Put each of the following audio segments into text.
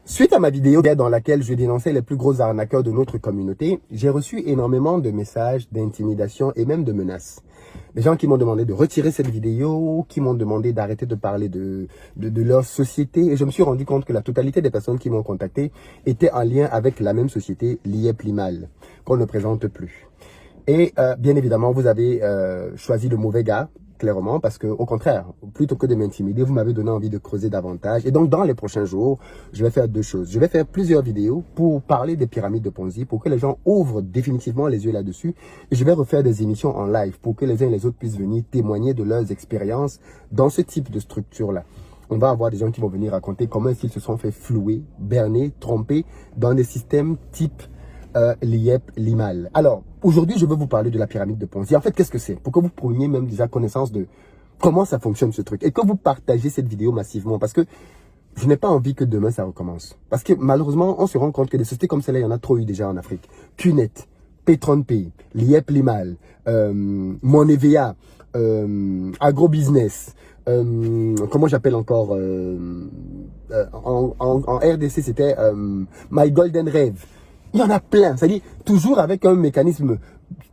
Suite à ma vidéo dans laquelle je dénonçais les plus gros arnaqueurs de notre communauté, j'ai reçu énormément de messages d'intimidation et même de menaces. Des gens qui m'ont demandé de retirer cette vidéo, qui m'ont demandé d'arrêter de parler de leur société. Et je me suis rendu compte que la totalité des personnes qui m'ont contacté étaient en lien avec la même société, l'IEP Limal, qu'on ne présente plus. Et bien évidemment, vous avez choisi le mauvais gars, clairement, parce que au contraire, plutôt que de m'intimider, vous m'avez donné envie de creuser davantage. Et donc, dans les prochains jours, je vais faire deux choses. Je vais faire plusieurs vidéos pour parler des pyramides de Ponzi, pour que les gens ouvrent définitivement les yeux là-dessus. Et je vais refaire des émissions en live pour que les uns et les autres puissent venir témoigner de leurs expériences dans ce type de structure-là. On va avoir des gens qui vont venir raconter comment ils se sont fait flouer, berner, tromper dans des systèmes type l'IEP Limal. Alors, aujourd'hui, je veux vous parler de la pyramide de Ponzi. En fait, qu'est-ce que c'est? Pour que vous preniez même déjà connaissance de comment ça fonctionne ce truc. Et que vous partagez cette vidéo massivement. Parce que je n'ai pas envie que demain, ça recommence. Parce que malheureusement, on se rend compte que des sociétés comme celle-là, il y en a trop eu déjà en Afrique. QNet, PayTronPay, l'IEP Limal, Monevea, Agrobusiness, comment j'appelle encore en RDC, c'était My Golden Rave. Il y en a plein, c'est-à-dire toujours avec un mécanisme.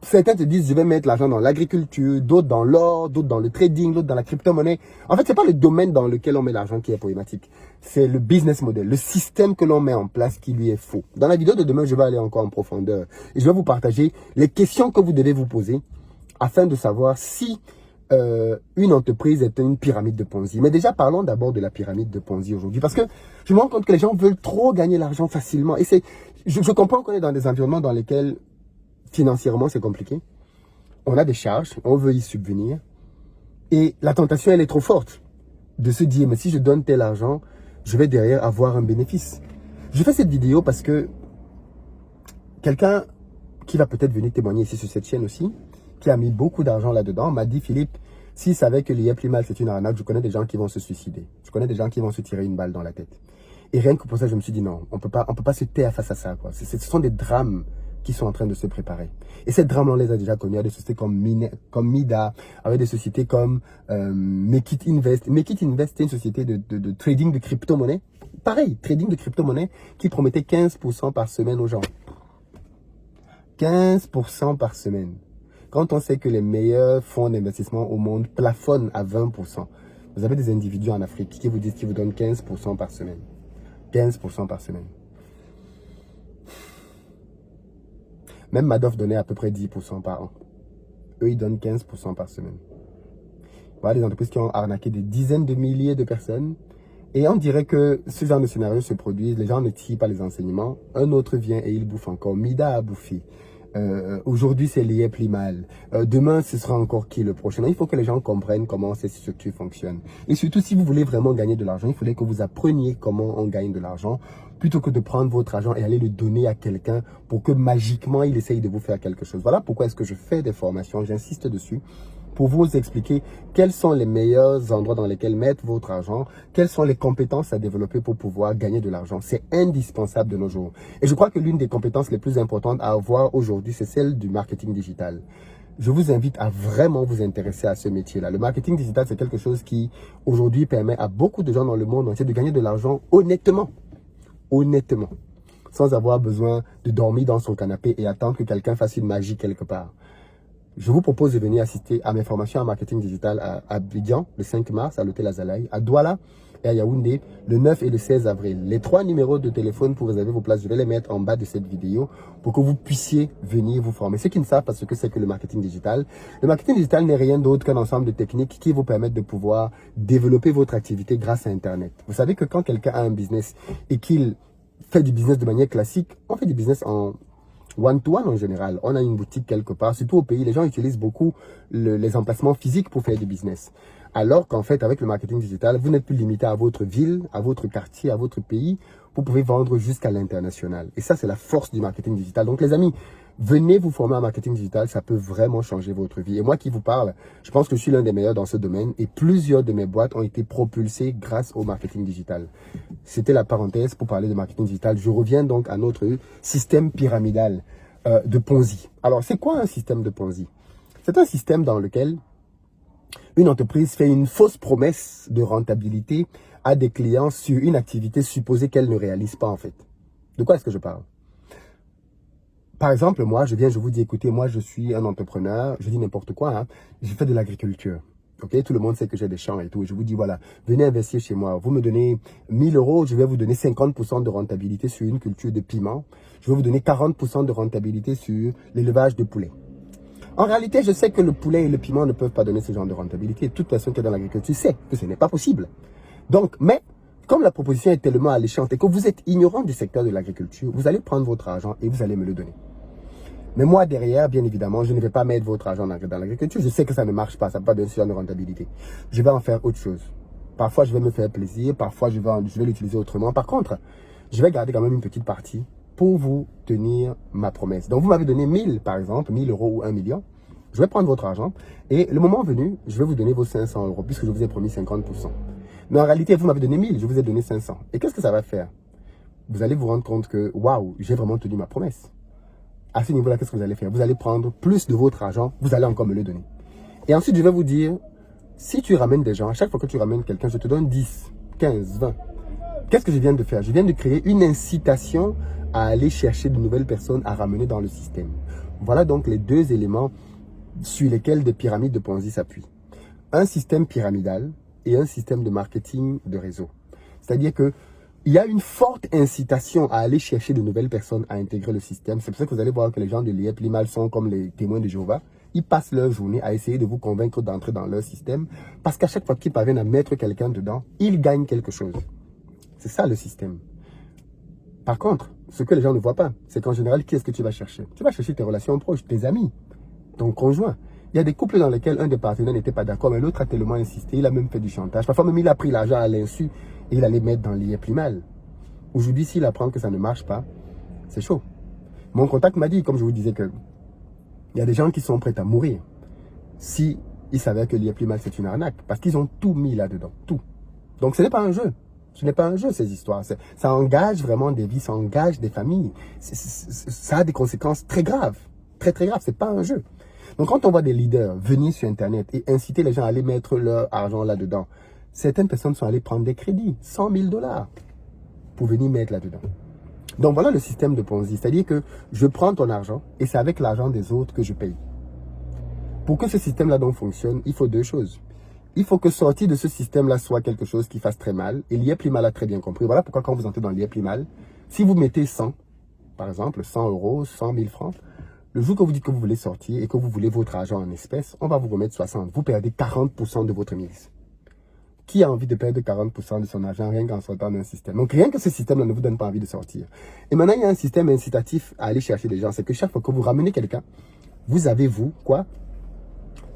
Certains te disent je vais mettre l'argent dans l'agriculture, d'autres dans l'or, d'autres dans le trading, d'autres dans la crypto-monnaie. En fait, c'est pas le domaine dans lequel on met l'argent qui est problématique. C'est le business model, le système que l'on met en place qui lui est faux. Dans la vidéo de demain, je vais aller encore en profondeur et je vais vous partager les questions que vous devez vous poser afin de savoir si une entreprise est une pyramide de Ponzi. Mais déjà, parlons d'abord de la pyramide de Ponzi aujourd'hui. Parce que je me rends compte que les gens veulent trop gagner l'argent facilement. Et je comprends qu'on est dans des environnements dans lesquels, financièrement, c'est compliqué. On a des charges, on veut y subvenir. Et la tentation, elle est trop forte de se dire, mais si je donne tel argent, je vais derrière avoir un bénéfice. Je fais cette vidéo parce que quelqu'un qui va peut-être venir témoigner ici sur cette chaîne aussi, qui a mis beaucoup d'argent là-dedans, m'a dit, Philippe, s'il savait que l'IEP Limal c'est une arnaque, je connais des gens qui vont se suicider. Je connais des gens qui vont se tirer une balle dans la tête. Et rien que pour ça, je me suis dit non, on peut pas se taire face à ça, quoi. Ce sont des drames qui sont en train de se préparer. Et ces drames, on les a déjà connus. Il y a des sociétés comme Mida, avec des sociétés comme Make It Invest. Make It Invest, c'est une société de trading de crypto-monnaie. Pareil, trading de crypto-monnaie qui promettait 15% par semaine aux gens. 15% par semaine. Quand on sait que les meilleurs fonds d'investissement au monde plafonnent à 20%, vous avez des individus en Afrique qui vous disent qu'ils vous donnent 15% par semaine. 15% par semaine. Même Madoff donnait à peu près 10% par an. Eux, ils donnent 15% par semaine. Voilà des entreprises qui ont arnaqué des dizaines de milliers de personnes. Et on dirait que ce genre de scénario se produit, les gens ne tirent pas les enseignements. Un autre vient et il bouffe encore. Mida a bouffé. Aujourd'hui, c'est l'IEP Limal. Demain, ce sera encore qui le prochain? Il faut que les gens comprennent comment ces structures fonctionnent. Et surtout, si vous voulez vraiment gagner de l'argent, il faudrait que vous appreniez comment on gagne de l'argent, plutôt que de prendre votre argent et aller le donner à quelqu'un pour que magiquement, il essaye de vous faire quelque chose. Voilà pourquoi est-ce que je fais des formations, j'insiste dessus, pour vous expliquer quels sont les meilleurs endroits dans lesquels mettre votre argent, quelles sont les compétences à développer pour pouvoir gagner de l'argent. C'est indispensable de nos jours. Et je crois que l'une des compétences les plus importantes à avoir aujourd'hui, c'est celle du marketing digital. Je vous invite à vraiment vous intéresser à ce métier-là. Le marketing digital, c'est quelque chose qui, aujourd'hui, permet à beaucoup de gens dans le monde entier de gagner de l'argent honnêtement. Honnêtement. Sans avoir besoin de dormir dans son canapé et attendre que quelqu'un fasse une magie quelque part. Je vous propose de venir assister à mes formations en marketing digital à Abidjan, le 5 mars, à l'hôtel Azalaï, à Douala et à Yaoundé, le 9 et le 16 avril. Les 3 numéros de téléphone pour réserver vos places, je vais les mettre en bas de cette vidéo pour que vous puissiez venir vous former. Ceux qui ne savent pas ce que c'est que le marketing digital n'est rien d'autre qu'un ensemble de techniques qui vous permettent de pouvoir développer votre activité grâce à Internet. Vous savez que quand quelqu'un a un business et qu'il fait du business de manière classique, on fait du business en one-to-one en général. On a une boutique quelque part, surtout au pays, les gens utilisent beaucoup les emplacements physiques pour faire du business. Alors qu'en fait, avec le marketing digital, vous n'êtes plus limité à votre ville, à votre quartier, à votre pays. Vous pouvez vendre jusqu'à l'international. Et ça, c'est la force du marketing digital. Donc les amis, venez vous former en marketing digital, ça peut vraiment changer votre vie. Et moi qui vous parle, je pense que je suis l'un des meilleurs dans ce domaine et plusieurs de mes boîtes ont été propulsées grâce au marketing digital. C'était la parenthèse pour parler de marketing digital. Je reviens donc à notre système pyramidal de Ponzi. Alors, c'est quoi un système de Ponzi? C'est un système dans lequel une entreprise fait une fausse promesse de rentabilité à des clients sur une activité supposée qu'elle ne réalise pas en fait. De quoi est-ce que je parle? Par exemple, moi, je vous dis, écoutez, moi, je suis un entrepreneur, je dis n'importe quoi, hein, je fais de l'agriculture. Ok, tout le monde sait que j'ai des champs et tout. Et je vous dis, voilà, venez investir chez moi. Vous me donnez 1000 euros, je vais vous donner 50% de rentabilité sur une culture de piment. Je vais vous donner 40% de rentabilité sur l'élevage de poulets. En réalité, je sais que le poulet et le piment ne peuvent pas donner ce genre de rentabilité. Toute personne qui est dans l'agriculture sait que ce n'est pas possible. Donc, mais, comme la proposition est tellement alléchante et que vous êtes ignorant du secteur de l'agriculture, vous allez prendre votre argent et vous allez me le donner. Mais moi, derrière, bien évidemment, je ne vais pas mettre votre argent dans l'agriculture. Je sais que ça ne marche pas, ça n'a pas donné ce genre de rentabilité. Je vais en faire autre chose. Parfois, je vais me faire plaisir, parfois, je vais l'utiliser autrement. Par contre, je vais garder quand même une petite partie pour vous tenir ma promesse. Donc, vous m'avez donné 1000, par exemple, 1000 euros ou 1 million. Je vais prendre votre argent et le moment venu, je vais vous donner vos 500 euros puisque je vous ai promis 50%. Mais en réalité, vous m'avez donné 1000, je vous ai donné 500. Et qu'est-ce que ça va faire? Vous allez vous rendre compte que, waouh, j'ai vraiment tenu ma promesse. À ce niveau-là, qu'est-ce que vous allez faire? Vous allez prendre plus de votre argent, vous allez encore me le donner. Et ensuite, je vais vous dire, si tu ramènes des gens, à chaque fois que tu ramènes quelqu'un, je te donne 10, 15, 20. Qu'est-ce que je viens de faire? Je viens de créer une incitation à aller chercher de nouvelles personnes à ramener dans le système. Voilà donc les deux éléments sur lesquels des pyramides de Ponzi s'appuient. Un système pyramidal et un système de marketing de réseau. C'est-à-dire que il y a une forte incitation à aller chercher de nouvelles personnes à intégrer le système. C'est pour ça que vous allez voir que les gens de l'IEP, l'IMAL sont comme les témoins de Jéhovah. Ils passent leur journée à essayer de vous convaincre d'entrer dans leur système parce qu'à chaque fois qu'ils parviennent à mettre quelqu'un dedans, ils gagnent quelque chose. C'est ça le système. Par contre, ce que les gens ne voient pas, c'est qu'en général, qui est-ce que tu vas chercher? Tu vas chercher tes relations proches, tes amis, ton conjoint. Il y a des couples dans lesquels un des partenaires n'était pas d'accord, mais l'autre a tellement insisté, il a même fait du chantage. Parfois même, il a pris l'argent à l'insu et il allait mettre dans l'IEP l'IMAL. Aujourd'hui, s'il apprend que ça ne marche pas, c'est chaud. Mon contact m'a dit, comme je vous disais, que il y a des gens qui sont prêts à mourir si ils savaient que l'IEP l'IMAL c'est une arnaque, parce qu'ils ont tout mis là-dedans, tout. Donc ce n'est pas un jeu. Ce n'est pas un jeu, ces histoires. Ça engage vraiment des vies, ça engage des familles. Ça a des conséquences très graves. Très, très graves. C'est pas un jeu. Donc, quand on voit des leaders venir sur Internet et inciter les gens à aller mettre leur argent là-dedans, certaines personnes sont allées prendre des crédits, 100 000 $ pour venir mettre là-dedans. Donc, voilà le système de Ponzi. C'est-à-dire que je prends ton argent et c'est avec l'argent des autres que je paye. Pour que ce système-là donc fonctionne, il faut deux choses. Il faut que sortir de ce système-là soit quelque chose qui fasse très mal. Et l'IEP l'IMAL a très bien compris. Voilà pourquoi quand vous entrez dans l'IEP l'IMAL, si vous mettez 100, par exemple, 100 euros, 100 000 francs, le jour que vous dites que vous voulez sortir et que vous voulez votre argent en espèces, on va vous remettre 60. Vous perdez 40% de votre mise. Qui a envie de perdre 40% de son argent rien qu'en sortant d'un système? Donc rien que ce système-là ne vous donne pas envie de sortir. Et maintenant, il y a un système incitatif à aller chercher des gens. C'est que chaque fois que vous ramenez quelqu'un, vous avez, vous, quoi?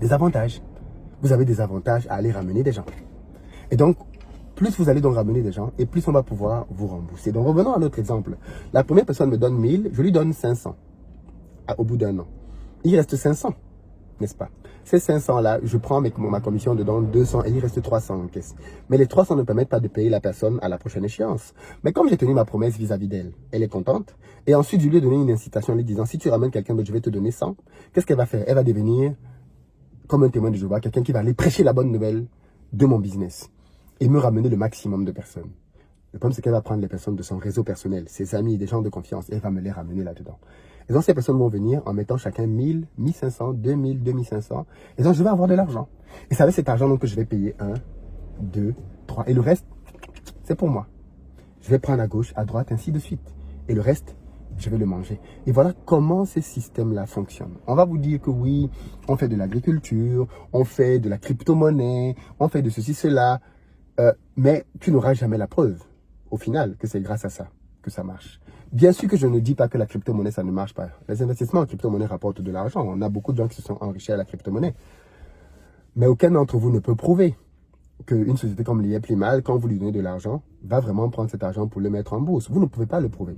Des avantages. Vous avez des avantages à aller ramener des gens. Et donc, plus vous allez donc ramener des gens, et plus on va pouvoir vous rembourser. Donc revenons à notre exemple. La première personne me donne 1000, je lui donne 500. Au bout d'un an. Il reste 500, n'est-ce pas? Ces 500-là, je prends ma commission dedans, 200, et il reste 300 en caisse. Mais les 300 ne permettent pas de payer la personne à la prochaine échéance. Mais comme j'ai tenu ma promesse vis-à-vis d'elle, elle est contente. Et ensuite, je lui ai donné une incitation en lui disant, si tu ramènes quelqu'un d'autre, je vais te donner 100. Qu'est-ce qu'elle va faire? Elle va devenir comme un témoin de Jéhovah, quelqu'un qui va aller prêcher la bonne nouvelle de mon business et me ramener le maximum de personnes. Le problème, c'est qu'elle va prendre les personnes de son réseau personnel, ses amis, des gens de confiance, et elle va me les ramener là-dedans. Et donc, ces personnes vont venir en mettant chacun 1000, 1500, 2000, 2500. Et donc, je vais avoir de l'argent. Et c'est avec cet argent donc, que je vais payer 1, 2, 3. Et le reste, c'est pour moi. Je vais prendre à gauche, à droite, ainsi de suite. Et le reste, je vais le manger. Et voilà comment ces systèmes-là fonctionnent. On va vous dire que oui, on fait de l'agriculture, on fait de la crypto-monnaie, on fait de ceci, cela. Mais tu n'auras jamais la preuve, au final, que c'est grâce à ça que ça marche. Bien sûr que je ne dis pas que la crypto-monnaie, ça ne marche pas. Les investissements en crypto-monnaie rapportent de l'argent. On a beaucoup de gens qui se sont enrichis à la crypto-monnaie. Mais aucun d'entre vous ne peut prouver qu'une société comme l'IEP l'IMAL, quand vous lui donnez de l'argent, va vraiment prendre cet argent pour le mettre en bourse. Vous ne pouvez pas le prouver.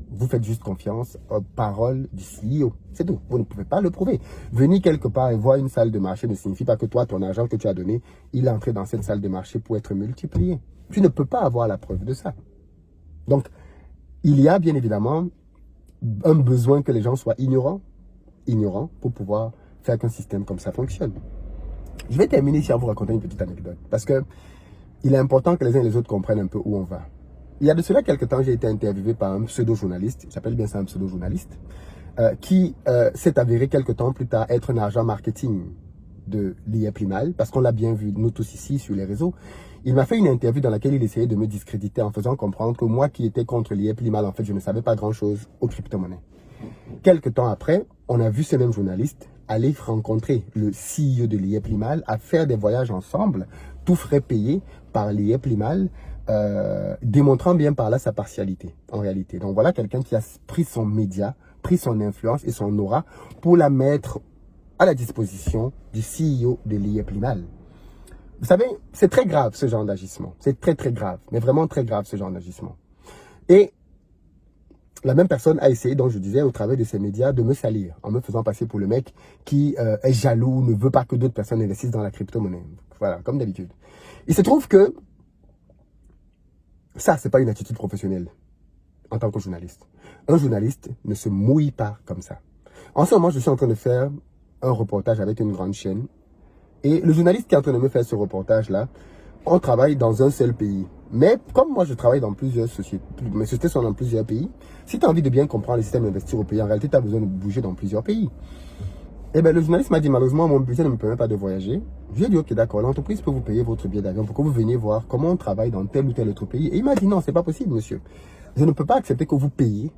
Vous faites juste confiance aux paroles du CEO. C'est tout. Vous ne pouvez pas le prouver. Venir quelque part et voir une salle de marché ne signifie pas que toi, ton argent que tu as donné, il est entré dans cette salle de marché pour être multiplié. Tu ne peux pas avoir la preuve de ça. Donc, il y a bien évidemment un besoin que les gens soient ignorants pour pouvoir faire qu'un système comme ça fonctionne. Je vais terminer ici en vous racontant une petite anecdote. Parce que il est important que les uns et les autres comprennent un peu où on va. Il y a de cela quelques temps, j'ai été interviewé par un pseudo-journaliste, j'appelle bien ça un pseudo-journaliste, qui s'est avéré quelques temps plus tard être un agent marketing de l'IA Primal, parce qu'on l'a bien vu, nous tous ici, sur les réseaux. Il m'a fait une interview dans laquelle il essayait de me discréditer en faisant comprendre que moi qui étais contre l'IA Primal, en fait, je ne savais pas grand-chose aux crypto-monnaies. Quelques temps après, on a vu ce même journaliste aller rencontrer le CEO de l'IA Primal, à faire des voyages ensemble, tout frais payés par l'IA Primal, démontrant bien par là sa partialité, en réalité. Donc voilà quelqu'un qui a pris son média, pris son influence et son aura pour la mettre à la disposition du CEO de l'IA Primal. Vous savez, c'est très grave ce genre d'agissement. C'est très très grave, mais vraiment très grave ce genre d'agissement. Et la même personne a essayé, donc je disais, au travers de ces médias, de me salir, en me faisant passer pour le mec qui est jaloux, ne veut pas que d'autres personnes investissent dans la crypto-monnaie. Voilà, comme d'habitude. Il se trouve que ça, c'est pas une attitude professionnelle en tant que journaliste. Un journaliste ne se mouille pas comme ça. En ce moment, je suis en train de faire un reportage avec une grande chaîne. Et le journaliste qui est en train de me faire ce reportage-là, on travaille dans un seul pays. Mais comme moi, je travaille dans plusieurs sociétés, mes sociétés sont dans plusieurs pays, si tu as envie de bien comprendre le système d'investir au pays, en réalité, tu as besoin de bouger dans plusieurs pays. Et bien, le journaliste m'a dit, malheureusement, mon budget ne me permet pas de voyager. Je lui ai dit, ok, d'accord, l'entreprise peut vous payer votre billet d'avion pour que vous veniez voir comment on travaille dans tel ou tel autre pays. Et il m'a dit, non, c'est pas possible, monsieur. Je ne peux pas accepter que vous payiez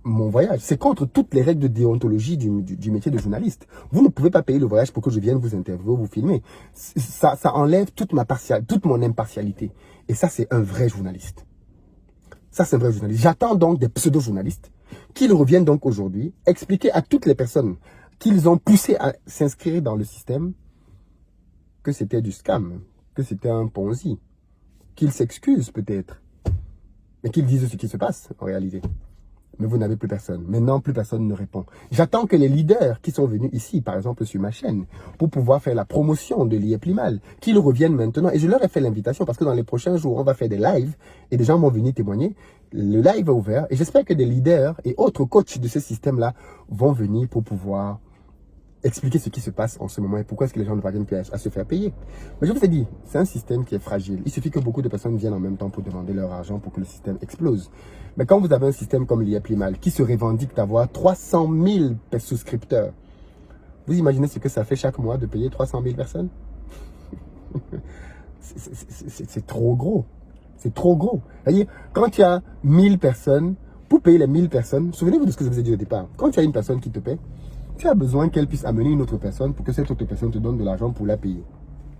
mon voyage. C'est contre toutes les règles de déontologie du métier de journaliste. Vous ne pouvez pas payer le voyage pour que je vienne vous interviewer, vous filmer. Ça enlève toute mon impartialité. Et ça, c'est un vrai journaliste. Ça, c'est un vrai journaliste. J'attends donc des pseudo-journalistes qu'ils reviennent donc aujourd'hui expliquer à toutes les personnes qu'ils ont poussé à s'inscrire dans le système que c'était du scam, que c'était un Ponzi, qu'ils s'excusent peut-être, mais qu'ils disent ce qui se passe en réalité. Mais vous n'avez plus personne. Maintenant, plus personne ne répond. J'attends que les leaders qui sont venus ici, par exemple sur ma chaîne, pour pouvoir faire la promotion de l'IA Primal, qu'ils reviennent maintenant. Et je leur ai fait l'invitation parce que dans les prochains jours, on va faire des lives et des gens vont venir témoigner. Le live est ouvert et j'espère que des leaders et autres coachs de ce système-là vont venir pour pouvoir expliquer ce qui se passe en ce moment et pourquoi est-ce que les gens ne parviennent plus à se faire payer. Mais je vous ai dit, c'est un système qui est fragile. Il suffit que beaucoup de personnes viennent en même temps pour demander leur argent pour que le système explose. Mais quand vous avez un système comme l'IA Primal qui se revendique d'avoir 300 000 souscripteurs, vous imaginez ce que ça fait chaque mois de payer 300 000 personnes? C'est trop gros. C'est trop gros. C'est-à-dire, quand tu as 1000 personnes, pour payer les 1000 personnes, souvenez-vous de ce que je vous ai dit au départ. Quand tu as une personne qui te paie, tu as besoin qu'elle puisse amener une autre personne pour que cette autre personne te donne de l'argent pour la payer.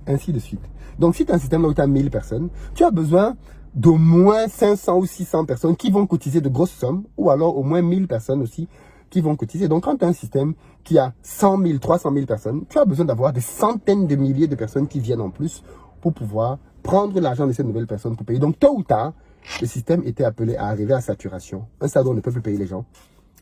Ainsi de suite. Donc, si tu as un système où tu as 1000 personnes, tu as besoin d'au moins 500 ou 600 personnes qui vont cotiser de grosses sommes, ou alors au moins 1000 personnes aussi qui vont cotiser. Donc, quand tu as un système qui a 100 000, 300 000 personnes, tu as besoin d'avoir des centaines de milliers de personnes qui viennent en plus pour pouvoir prendre l'argent de ces nouvelles personnes pour payer. Donc, tôt ou tard, le système était appelé à arriver à saturation. Un stade où on ne peut plus payer les gens.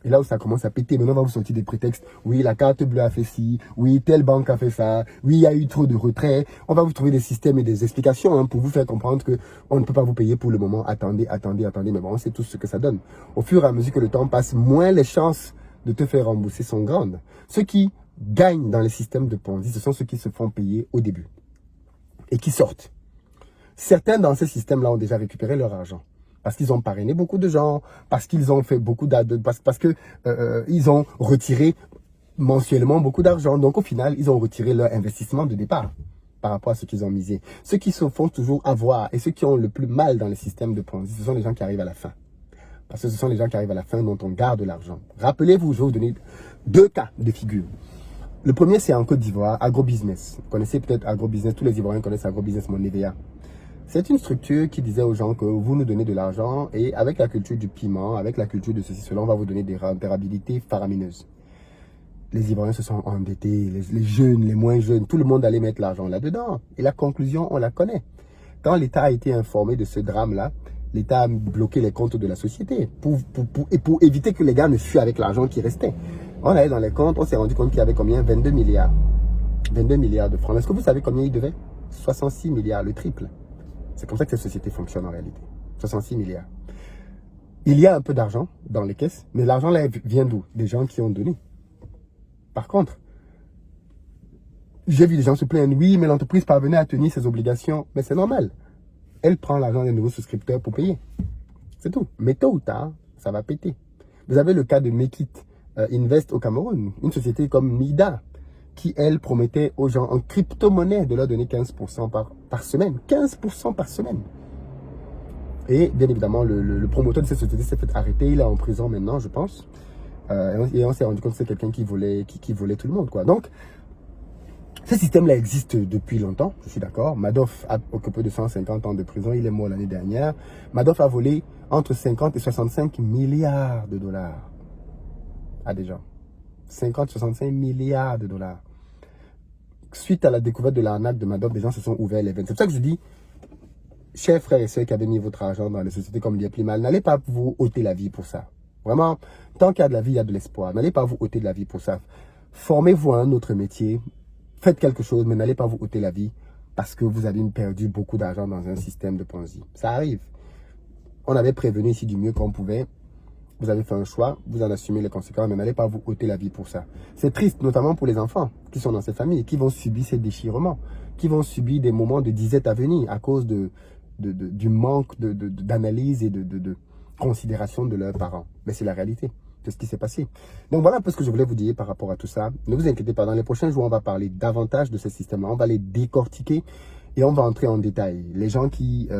Et là où ça commence à péter, maintenant on va vous sortir des prétextes. Oui, la carte bleue a fait ci. Oui, telle banque a fait ça. Oui, il y a eu trop de retraits. On va vous trouver des systèmes et des explications pour vous faire comprendre que on ne peut pas vous payer pour le moment. Attendez. Mais bon, on sait tous ce que ça donne. Au fur et à mesure que le temps passe, moins les chances de te faire rembourser sont grandes. Ceux qui gagnent dans les systèmes de Ponzi, ce sont ceux qui se font payer au début et qui sortent. Certains dans ces systèmes-là ont déjà récupéré leur argent. Parce qu'ils ont parrainé beaucoup de gens, parce qu'ils ont fait beaucoup d'aides, parce que ils ont retiré mensuellement beaucoup d'argent. Donc au final, ils ont retiré leur investissement de départ par rapport à ce qu'ils ont misé. Ceux qui se font toujours avoir et ceux qui ont le plus mal dans le système de Ponzi, ce sont les gens qui arrivent à la fin. Parce que ce sont les gens qui arrivent à la fin dont on garde l'argent. Rappelez-vous, je vais vous donner 2 cas de figure. Le premier, c'est en Côte d'Ivoire, Agrobusiness. Vous connaissez peut-être Agrobusiness, tous les Ivoiriens connaissent Agrobusiness, mon EVA. C'est une structure qui disait aux gens que vous nous donnez de l'argent et avec la culture du piment, avec la culture de ceci, cela, on va vous donner des rentabilités faramineuses. Les Ivoiriens se sont endettés, les jeunes, les moins jeunes, tout le monde allait mettre l'argent là-dedans. Et la conclusion, on la connaît. Quand l'État a été informé de ce drame-là, l'État a bloqué les comptes de la société pour éviter que les gars ne fuient avec l'argent qui restait. On allait dans les comptes, on s'est rendu compte qu'il y avait combien? 22 milliards. 22 milliards de francs. Est-ce que vous savez combien ils devaient? 66 milliards, le triple. C'est comme ça que cette société fonctionne en réalité. 66 milliards. Il y a un peu d'argent dans les caisses, mais l'argent là vient d'où? Des gens qui ont donné. Par contre, J'ai vu des gens se plaindre, oui, mais l'entreprise parvenait à tenir ses obligations. Mais c'est normal. Elle prend l'argent des nouveaux souscripteurs pour payer. C'est tout. Mais tôt ou tard, ça va péter. Vous avez le cas de Mekit Invest au Cameroun, une société comme Nida, qui, elle, promettait aux gens en crypto-monnaie de leur donner 15% par semaine. 15% par semaine. Et bien évidemment, le promoteur de cette société s'est fait arrêter. Il est en prison maintenant, je pense. Et on s'est rendu compte que c'est quelqu'un qui volait tout le monde, quoi. Donc, ce système-là existe depuis longtemps, je suis d'accord. Madoff a occupé de 150 ans de prison. Il est mort l'année dernière. Madoff a volé entre 50 et 65 milliards de dollars à des gens. 50-65 milliards de dollars. Suite à la découverte de l'arnaque de Madoff, des gens se sont ouverts les veines. C'est pour ça que je dis, chers frères et sœurs qui avaient mis votre argent dans les sociétés comme Liaplimal, n'allez pas vous ôter la vie pour ça. Vraiment, tant qu'il y a de la vie, il y a de l'espoir. N'allez pas vous ôter de la vie pour ça. Formez-vous à un autre métier. Faites quelque chose, mais n'allez pas vous ôter la vie parce que vous avez perdu beaucoup d'argent dans un système de Ponzi. Ça arrive. On avait prévenu ici du mieux qu'on pouvait. Vous avez fait un choix, vous en assumez les conséquences, mais n'allez pas vous ôter la vie pour ça. C'est triste, notamment pour les enfants qui sont dans ces familles, qui vont subir ces déchirements, qui vont subir des moments de disette à venir à cause du manque d'analyse et de considération de leurs parents. Mais c'est la réalité. C'est ce qui s'est passé. Donc voilà un peu ce que je voulais vous dire par rapport à tout ça. Ne vous inquiétez pas, dans les prochains jours, on va parler davantage de ce système-là. On va les décortiquer et on va entrer en détail. Les gens qui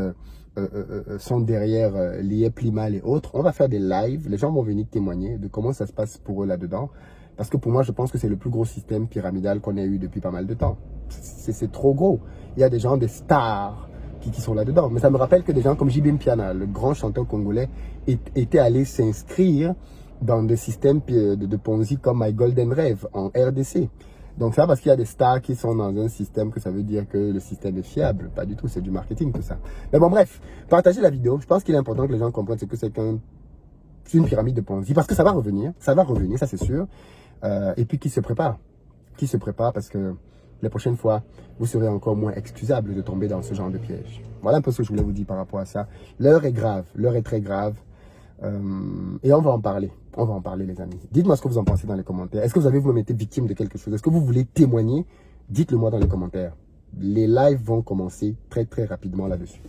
sont derrière Liaplimal et autres, on va faire des lives. Les gens vont venir témoigner de comment ça se passe pour eux là-dedans. Parce que pour moi, je pense que c'est le plus gros système pyramidal qu'on ait eu depuis pas mal de temps. C'est trop gros. Il y a des gens, des stars qui sont là-dedans. Mais ça me rappelle que des gens comme Jibin Piana, le grand chanteur congolais, étaient allés s'inscrire dans des systèmes de Ponzi comme My Golden Rave en RDC. Donc ça, parce qu'il y a des stars qui sont dans un système que ça veut dire que le système est fiable. Pas du tout, c'est du marketing tout ça. Mais bon, bref, partagez la vidéo. Je pense qu'il est important que les gens comprennent ce que c'est une pyramide de Ponzi. Parce que ça va revenir, ça c'est sûr. Et puis qui se prépare parce que les prochaines fois, vous serez encore moins excusable de tomber dans ce genre de piège. Voilà un peu ce que je voulais vous dire par rapport à ça. L'heure est grave, l'heure est très grave. Et on va en parler. On va en parler, les amis. Dites-moi ce que vous en pensez dans les commentaires. Est-ce que vous avez vous-même été victime de quelque chose? Est-ce que vous voulez témoigner? Dites-le moi dans les commentaires. Les lives vont commencer très très rapidement là-dessus.